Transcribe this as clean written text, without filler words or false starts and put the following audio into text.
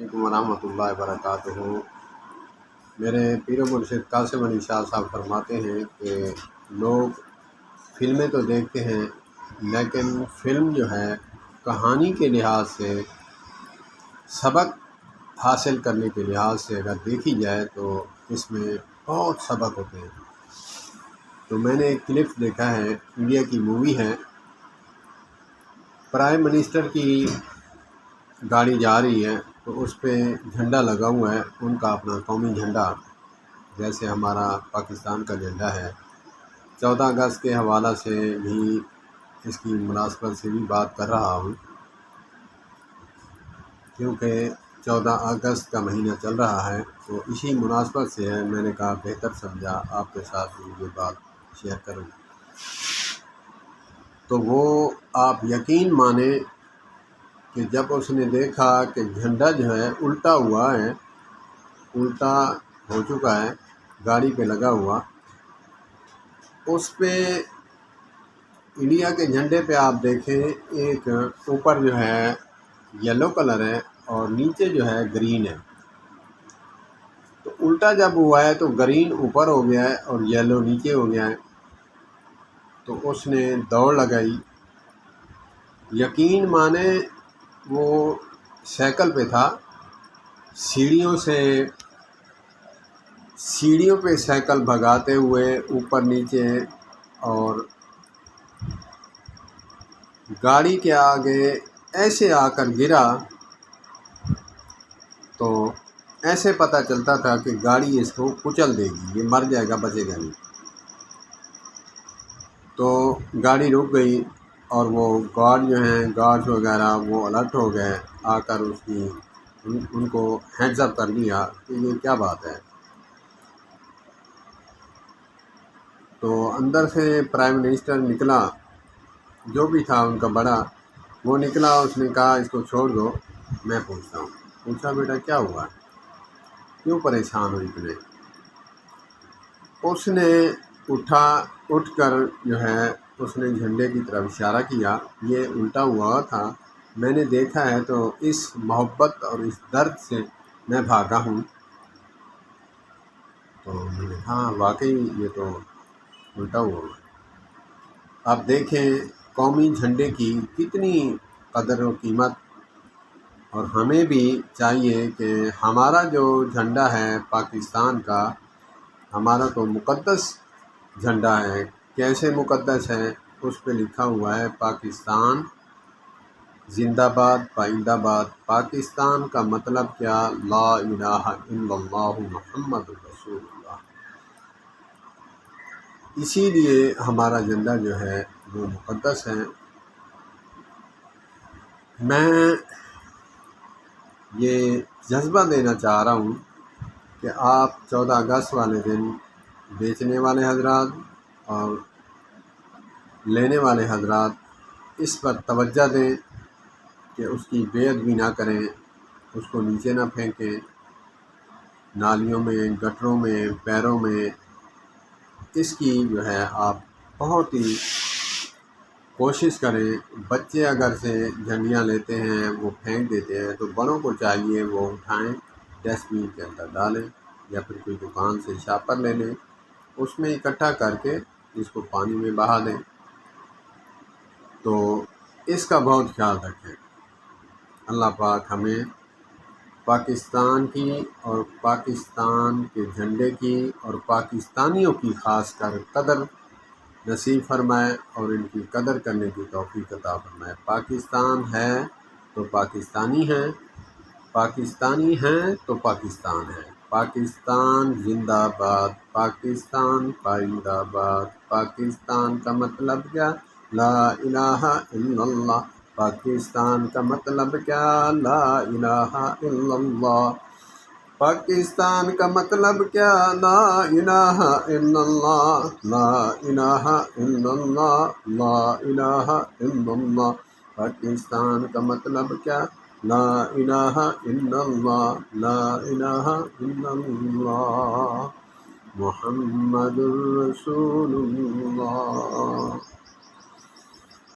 علیکم ورحمۃ اللہ وبرکاتہ۔ میرے پیر و مرشد قاسم علی شاہ صاحب فرماتے ہیں کہ لوگ فلمیں تو دیکھتے ہیں، لیکن فلم جو ہے کہانی کے لحاظ سے، سبق حاصل کرنے کے لحاظ سے اگر دیکھی جائے تو اس میں بہت سبق ہوتے ہیں۔ تو میں نے ایک کلپ دیکھا ہے، انڈیا کی مووی ہے، پرائم منسٹر کی گاڑی جا رہی ہے تو اس پہ جھنڈا لگا ہوا ہے، ان کا اپنا قومی جھنڈا، جیسے ہمارا پاکستان کا جھنڈا ہے۔ 14 اگست کے حوالہ سے بھی اس کی مناسبت سے بھی بات کر رہا ہوں، کیونکہ 14 اگست کا مہینہ چل رہا ہے، تو اسی مناسبت سے ہے، میں نے کہا بہتر سمجھا آپ کے ساتھ یہ بات شیئر کروں۔ تو وہ آپ یقین مانیں کہ جب اس نے دیکھا کہ جھنڈا جو ہے الٹا ہوا ہے، الٹا ہو چکا ہے، گاڑی پہ لگا ہوا، اس پہ انڈیا کے جھنڈے پہ آپ دیکھیں ایک اوپر جو ہے یلو کلر ہے اور نیچے جو ہے گرین ہے۔ تو الٹا جب ہوا ہے تو گرین اوپر ہو گیا ہے اور یلو نیچے ہو گیا ہے۔ تو اس نے دوڑ لگائی، یقین مانیں وہ سائیکل پہ تھا، سیڑھیوں پہ سائیکل بھگاتے ہوئے اوپر نیچے، اور گاڑی کے آگے ایسے آ کر گرا تو ایسے پتہ چلتا تھا کہ گاڑی اس کو کچل دے گی، یہ مر جائے گا، بچے گا نہیں۔ تو گاڑی رک گئی اور وہ گارڈ جو ہیں، گارڈز وغیرہ وہ الرٹ ہو گئے، آ کر ان کو ہیڈز اپ کر لیا کہ یہ کیا بات ہے۔ تو اندر سے پرائم منسٹر نکلا، جو بھی تھا ان کا بڑا، وہ نکلا، اس نے کہا اس کو چھوڑ دو، میں پوچھتا ہوں۔ پوچھا بیٹا کیا ہوا، کیوں پریشان ہوئی تمہیں؟ اس نے اٹھ کر جو ہے اس نے جھنڈے کی طرف اشارہ کیا، یہ الٹا ہوا تھا، میں نے دیکھا ہے تو اس محبت اور اس درد سے میں بھاگا ہوں۔ تو میں نے کہا واقعی یہ تو الٹا ہوا۔ آپ دیکھیں قومی جھنڈے کی کتنی قدر و قیمت، اور ہمیں بھی چاہیے کہ ہمارا جو جھنڈا ہے پاکستان کا، ہمارا تو مقدس جھنڈا ہے۔ کیسے مقدس ہے؟ اس پہ لکھا ہوا ہے پاکستان زندہ باد پائندہ باد۔ پاکستان کا مطلب کیا؟ لا الہ الا اللہ محمد رسول اللہ۔ اسی لیے ہمارا جھنڈا جو ہے وہ مقدس ہے۔ میں یہ جذبہ دینا چاہ رہا ہوں کہ آپ 14 اگست والے دن بیچنے والے حضرات اور لینے والے حضرات اس پر توجہ دیں کہ اس کی بے ادبی نہ کریں، اس کو نیچے نہ پھینکیں، نالیوں میں، گٹروں میں، پیروں میں۔ اس کی جو ہے آپ بہت ہی کوشش کریں۔ بچے اگر سے جھنڈیاں لیتے ہیں وہ پھینک دیتے ہیں، تو بڑوں کو چاہیے وہ اٹھائیں، ڈسٹ بین کے اندر ڈالیں، یا پھر کوئی دکان سے شاپر لے لیں، اس میں اکٹھا کر کے اس کو پانی میں بہا دیں۔ تو اس کا بہت خیال رکھیں۔ اللہ پاک ہمیں پاکستان کی اور پاکستان کے جھنڈے کی اور پاکستانیوں کی خاص کر قدر نصیب فرمائے، اور ان کی قدر کرنے کی توفیق عطا فرمائے۔ پاکستان ہے تو پاکستانی ہیں، پاکستانی ہیں تو پاکستان ہے۔ پاکستان زندہ باد، پاکستان پائندہ باد۔ پاکستان کا مطلب کیا؟ لا الہ الا اللہ۔ پاکستان کا مطلب کیا؟ لا الہ الا اللہ۔ پاکستان کا مطلب کیا؟ لا الہ الا اللہ، لا الہ الا اللہ، لا الہ الا اللہ۔ پاکستان کا مطلب کیا؟ لا الہ الا اللہ، لا الہ الا اللہ، محمد الرسول اللہ۔